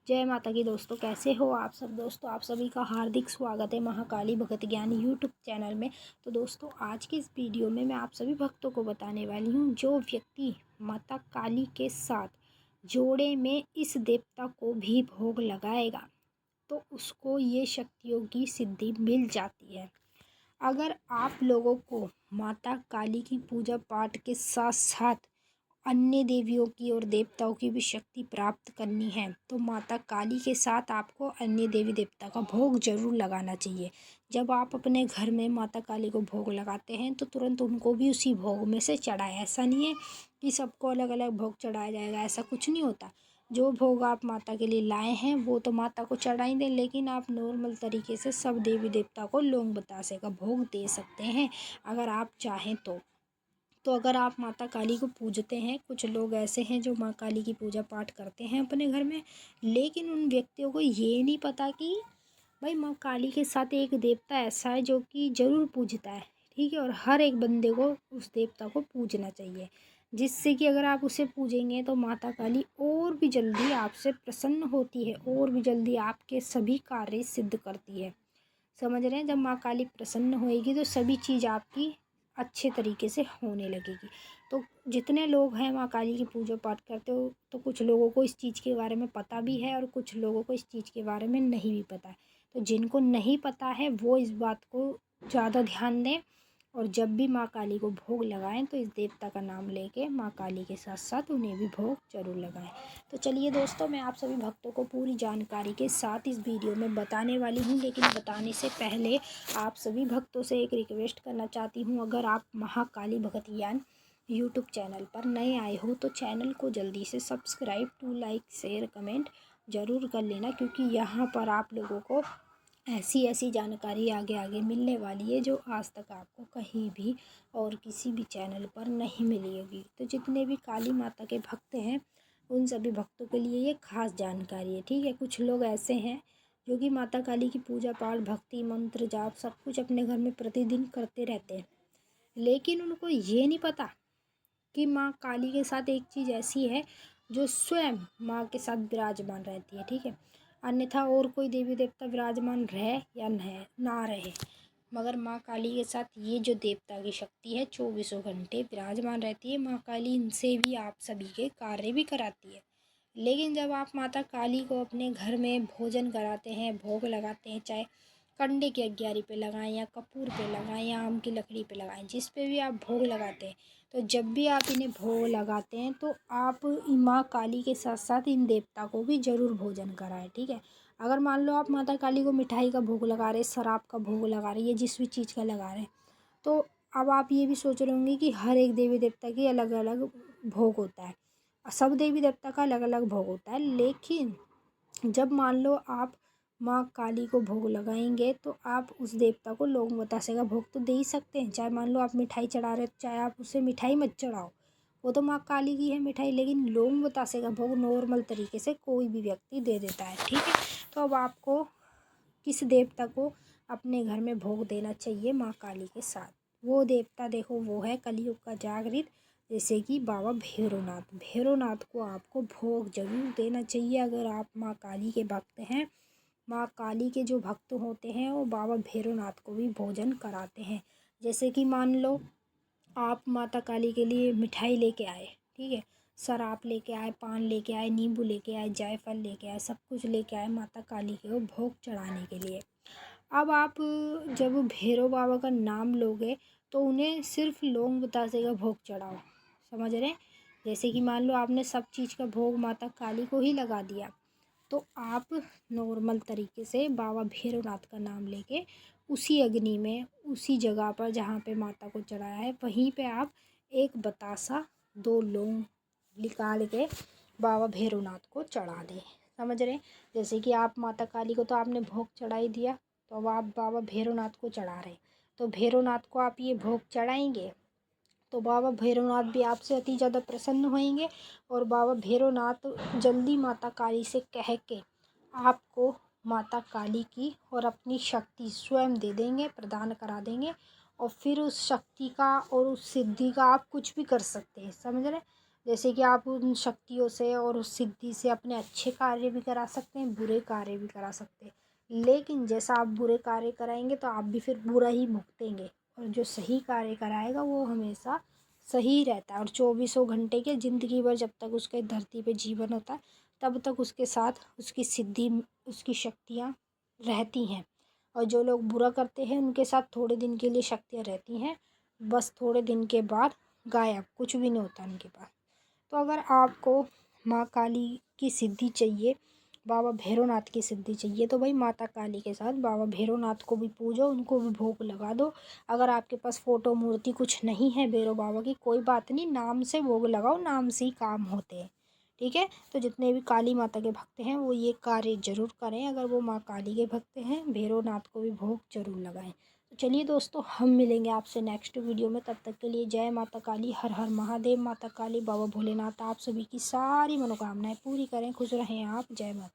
जय माता की दोस्तों, कैसे हो आप सब। दोस्तों आप सभी का हार्दिक स्वागत है महाकाली भगत ज्ञान यूट्यूब चैनल में। तो दोस्तों आज की इस वीडियो में मैं आप सभी भक्तों को बताने वाली हूँ, जो व्यक्ति माता काली के साथ जोड़े में इस देवता को भी भोग लगाएगा तो उसको ये शक्तियों की सिद्धि मिल जाती है। अगर आप लोगों को माता काली की पूजा पाठ के साथ साथ अन्य देवियों की और देवताओं की भी शक्ति प्राप्त करनी है तो माता काली के साथ आपको अन्य देवी देवता का भोग जरूर लगाना चाहिए। जब आप अपने घर में माता काली को भोग लगाते हैं तो तुरंत उनको भी उसी भोग में से चढ़ाएं। ऐसा नहीं है कि सबको अलग अलग भोग चढ़ाया जाएगा, ऐसा कुछ नहीं होता। जो भोग आप माता के लिए लाए हैं वो तो माता को चढ़ा ही दें, लेकिन आप नॉर्मल तरीके से सब देवी देवता को लौंग बतासे का भोग दे सकते हैं अगर आप चाहें तो अगर आप माता काली को पूजते हैं, कुछ लोग ऐसे हैं जो माँ काली की पूजा पाठ करते हैं अपने घर में, लेकिन उन व्यक्तियों को ये नहीं पता कि भाई माँ काली के साथ एक देवता ऐसा है जो कि ज़रूर पूजता है, ठीक है। और हर एक बंदे को उस देवता को पूजना चाहिए, जिससे कि अगर आप उसे पूजेंगे तो माता काली और भी जल्दी आपसे प्रसन्न होती है, और भी जल्दी आपके सभी कार्य सिद्ध करती है। समझ रहे हैं। जब माँ काली प्रसन्न होएगी तो सभी चीज़ आपकी अच्छे तरीके से होने लगेगी। तो जितने लोग हैं माँ काली की पूजा पाठ करते हो तो कुछ लोगों को इस चीज़ के बारे में पता भी है और कुछ लोगों को इस चीज़ के बारे में नहीं भी पता है। तो जिनको नहीं पता है वो इस बात को ज़्यादा ध्यान दें, और जब भी माँ काली को भोग लगाएं तो इस देवता का नाम लेके माँ काली के साथ साथ उन्हें भी भोग जरूर लगाएं। तो चलिए दोस्तों, मैं आप सभी भक्तों को पूरी जानकारी के साथ इस वीडियो में बताने वाली हूँ, लेकिन बताने से पहले आप सभी भक्तों से एक रिक्वेस्ट करना चाहती हूँ। अगर आप महाकाली भगत ज्ञान यूट्यूब चैनल पर नए आए हो तो चैनल को जल्दी से subscribe to like share comment ज़रूर कर लेना, क्योंकि यहाँ पर आप लोगों को ऐसी ऐसी जानकारी आगे आगे मिलने वाली है जो आज तक आपको कहीं भी और किसी भी चैनल पर नहीं मिली होगी। तो जितने भी काली माता के भक्त हैं उन सभी भक्तों के लिए ये खास जानकारी है, ठीक है। कुछ लोग ऐसे हैं जो कि माता काली की पूजा पाठ भक्ति मंत्र जाप सब कुछ अपने घर में प्रतिदिन करते रहते हैं, लेकिन उनको ये नहीं पता कि माँ काली के साथ एक चीज़ ऐसी है जो स्वयं माँ के साथ विराजमान रहती है, ठीक है। अन्यथा और कोई देवी देवता विराजमान रहे या ना रहे, मगर माँ काली के साथ ये जो देवता की शक्ति है 24 घंटे विराजमान रहती है। माँ काली इनसे भी आप सभी के कार्य भी कराती है। लेकिन जब आप माता काली को अपने घर में भोजन कराते हैं, भोग लगाते हैं, चाहे कंडे की अग्यारी पे लगाएं या कपूर पे लगाएं या आम की लकड़ी पे लगाएं, जिस पे भी आप भोग लगाते हैं, तो जब भी आप इन्हें भोग लगाते हैं तो आप माँ काली के साथ साथ इन देवता को भी जरूर भोजन कराएं, ठीक है। अगर मान लो आप माता काली को मिठाई का भोग लगा रहे, शराब का भोग लगा रहे, या जिस भी चीज़ का लगा रहे हैं, तो अब आप ये भी सोच रहे होंगे कि हर एक देवी देवता की अलग अलग भोग होता है, सब देवी देवता का अलग अलग भोग होता है। लेकिन जब मान लो आप माँ काली को भोग लगाएंगे तो आप उस देवता को लौंग बतासे का भोग तो दे ही सकते हैं। चाहे मान लो आप मिठाई चढ़ा रहे हो, चाहे आप उसे मिठाई मत चढ़ाओ, वो तो माँ काली की है मिठाई, लेकिन लौंग बतासे का भोग नॉर्मल तरीके से कोई भी व्यक्ति दे देता है, ठीक है। तो अब आपको किस देवता को अपने घर में भोग देना चाहिए माँ काली के साथ, वो देवता देखो वो है कलयुग का जागृत, जैसे कि बाबा भैरवनाथ। भैरवनाथ को आपको भोग जरूर देना चाहिए अगर आप माँ काली के भक्त हैं। माँ काली के जो भक्त होते हैं वो बाबा भैरवनाथ को भी भोजन कराते हैं। जैसे कि मान लो आप माता काली के लिए मिठाई लेके आए, ठीक है, शराब लेके आए, पान लेके आए, नींबू लेके आए, जायफल लेके आए, सब कुछ लेके आए माता काली के भोग चढ़ाने के लिए। अब आप जब भैरव बाबा का नाम लोगे तो उन्हें सिर्फ लौंग बतासे का भोग चढ़ाओ, समझ रहे हैं। जैसे कि मान लो आपने सब चीज़ का भोग माता काली को ही लगा दिया, तो आप नॉर्मल तरीके से बाबा भैरवनाथ का नाम लेके उसी अग्नि में उसी जगह पर जहाँ पे माता को चढ़ाया है वहीं पे आप एक बतासा 2 लौंग निकाल के बाबा भैरवनाथ को चढ़ा दें, समझ रहे हैं। जैसे कि आप माता काली को तो आपने भोग चढ़ा ही दिया, तो अब आप बाबा भैरवनाथ को चढ़ा रहे हैं, तो भैरवनाथ को आप ये भोग चढ़ाएंगे तो बाबा भैरवनाथ भी आपसे अति ज़्यादा प्रसन्न होंगे, और बाबा भैरवनाथ जल्दी माता काली से कह के आपको माता काली की और अपनी शक्ति स्वयं दे देंगे, प्रदान करा देंगे, और फिर उस शक्ति का और उस सिद्धि का आप कुछ भी कर सकते हैं, समझ रहे हैं। जैसे कि आप उन शक्तियों से और उस सिद्धि से अपने अच्छे कार्य भी करा सकते हैं, बुरे कार्य भी करा सकते हैं। लेकिन जैसा आप बुरे कार्य कराएंगे तो आप भी फिर बुरा ही भुगतेंगे, और जो सही कार्य कराएगा वो हमेशा सही रहता है। और 24 घंटे के ज़िंदगी भर जब तक उसके धरती पे जीवन होता है तब तक उसके साथ उसकी सिद्धि, उसकी शक्तियाँ रहती हैं। और जो लोग बुरा करते हैं उनके साथ थोड़े दिन के लिए शक्तियाँ रहती हैं, बस थोड़े दिन के बाद गायब, कुछ भी नहीं होता उनके पास। तो अगर आपको माँ काली की सिद्धि चाहिए, बाबा भैरवनाथ की सिद्धि चाहिए, तो भाई माता काली के साथ बाबा भैरवनाथ को भी पूजो, उनको भी भोग लगा दो। अगर आपके पास फ़ोटो मूर्ति कुछ नहीं है भैरव बाबा की, कोई बात नहीं, नाम से भोग लगाओ, नाम से ही काम होते हैं। ठीक है, तो जितने भी काली माता के भक्त हैं वो ये कार्य ज़रूर करें। अगर वो माँ काली के भक्त हैं, भैरवनाथ को भी भोग ज़रूर लगाएं। तो चलिए दोस्तों, हम मिलेंगे आपसे नेक्स्ट वीडियो में। तब तक के लिए जय माता काली, हर हर महादेव। माता काली, बाबा भोलेनाथ आप सभी की सारी मनोकामनाएं पूरी करें। खुश रहें आप। जय माता।